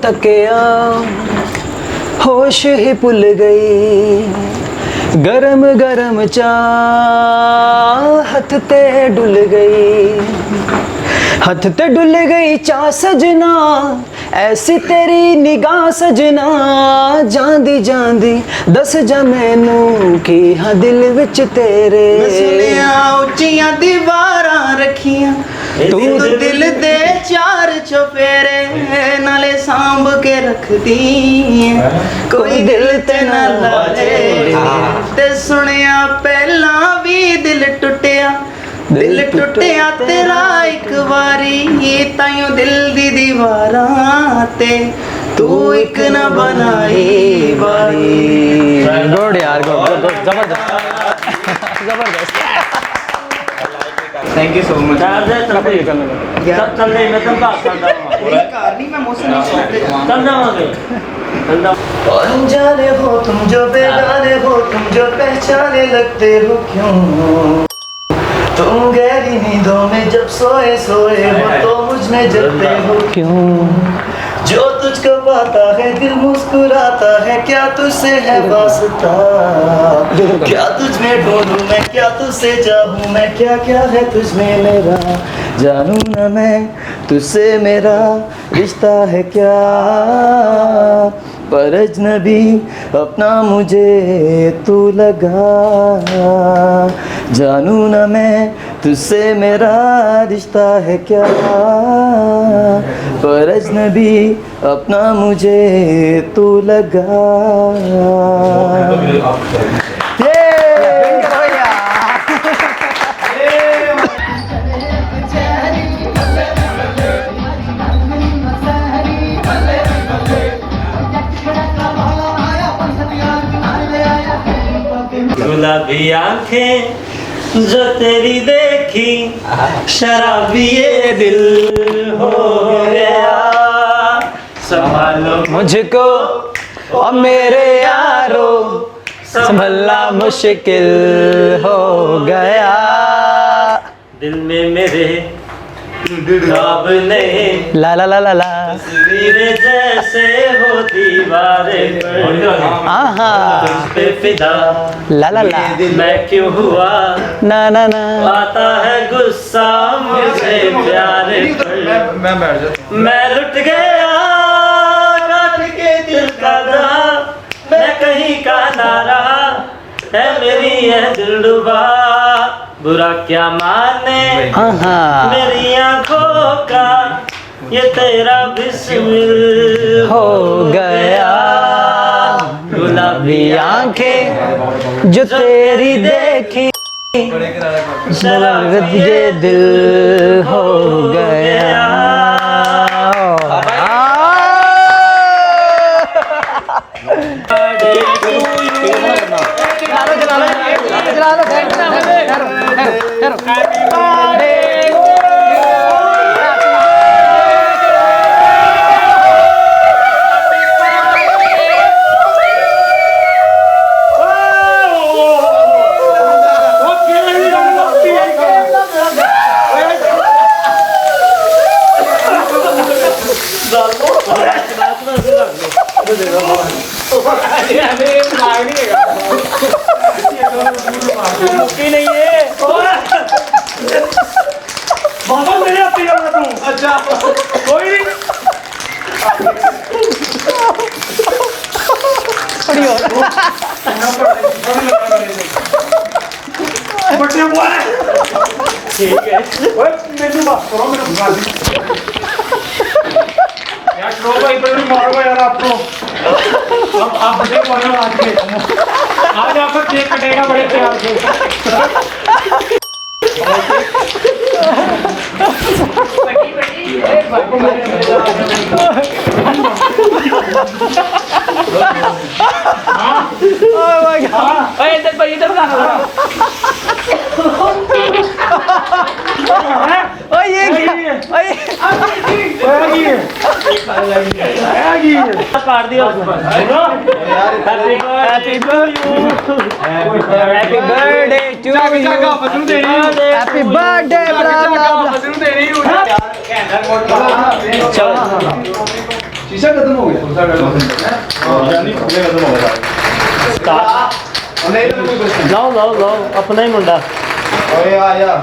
तकिया होश ही भुल गई, गरम गरम चाहत ते डुल गई, हथ ते डुल गई चाह सजना, ऐसी तेरी निगाह सजना, जांदी जांदी दस जा मैनू की हाँ दिल विच तेरे। सुनिया उच्चियां दीवारां रखियां तू दिल दे चार चुफेरे, नाले सांभ के रख दी कोई दिल ते ना लाए। ते सुनिया पहला भी दिल टुटिया, दिल टुटिया तेरा एक बारी, ताइयों दिल दी दीवारां ते तू एक ना बनाई बारी। गुड यार, गुड गुड, जबरदस्त जबरदस्त। Thank you so much. सब चल रही मैं तुम का चल रहा कार नहीं मैं मौसम चल जाओगे अनजाने हो तुम जो बेगाने हो, तुम जो पहचाने लगते हो क्यों, तुम गहरी नींदों में जब सोए सोए हो तो मुझ में जलते हो क्यों, जो तुझको पाता है दिल मुस्कुराता है, क्या तुझसे है वास्ता, क्या तुझ में ढूंढूं मैं, क्या तुझसे चाहूं मैं, क्या क्या है तुझ में मेरा, जानू ना मैं तुझसे मेरा रिश्ता है क्या, पर अजनबी अपना मुझे तू लगा, जानू ना मैं तुझसे मेरा रिश्ता है क्या, पर अजनबी अपना मुझे तू लगा। गुलाबी आंखें जो तेरी देखी, शराबी ये दिल हो गया, संभालो मुझको और मेरे यारो संभलना मुश्किल हो गया, दिल में मेरे ख्वाब नहीं, ला ला ला ला ला, तस्वीरें जैसे हो दीवारें पर, आहा तुझ पे फिदा ला ला ला, मैं क्यों हुआ ना ना ना, आता है गुस्सा मुझे प्यारे पर, मैं लुट गया काट के दिल का दाम, मैं कहीं का ना रहा है मेरी ये दिलरुबा, बुरा क्या माने आहा मेरी आंखों का ये तेरा बिस्मिल हो गया, गुलाबी आंखें जो तेरी देखी, शरारत ये दिल हो गया। नहीं है बाबा मेरे आप तू अच्छा कोई नहीं बच्चे हुआ है ठीक है ओए मेनू बात करो मेरे भगा दी यार लो भाई पर मारो यार आपको अब आप बड़े मारो आज आपका केक कटेगा बड़े प्यार से Oh my God! ओए इधर बना ओए ये क्या? ओए काट दिया Happy birthday to you. Happy birthday, blah blah blah. चलो शीशा खत्म हो गया यानी पूरे खत्म हो गया स्टार्ट लाओ लाओ लाओ अपना ही मुंडा ओए आया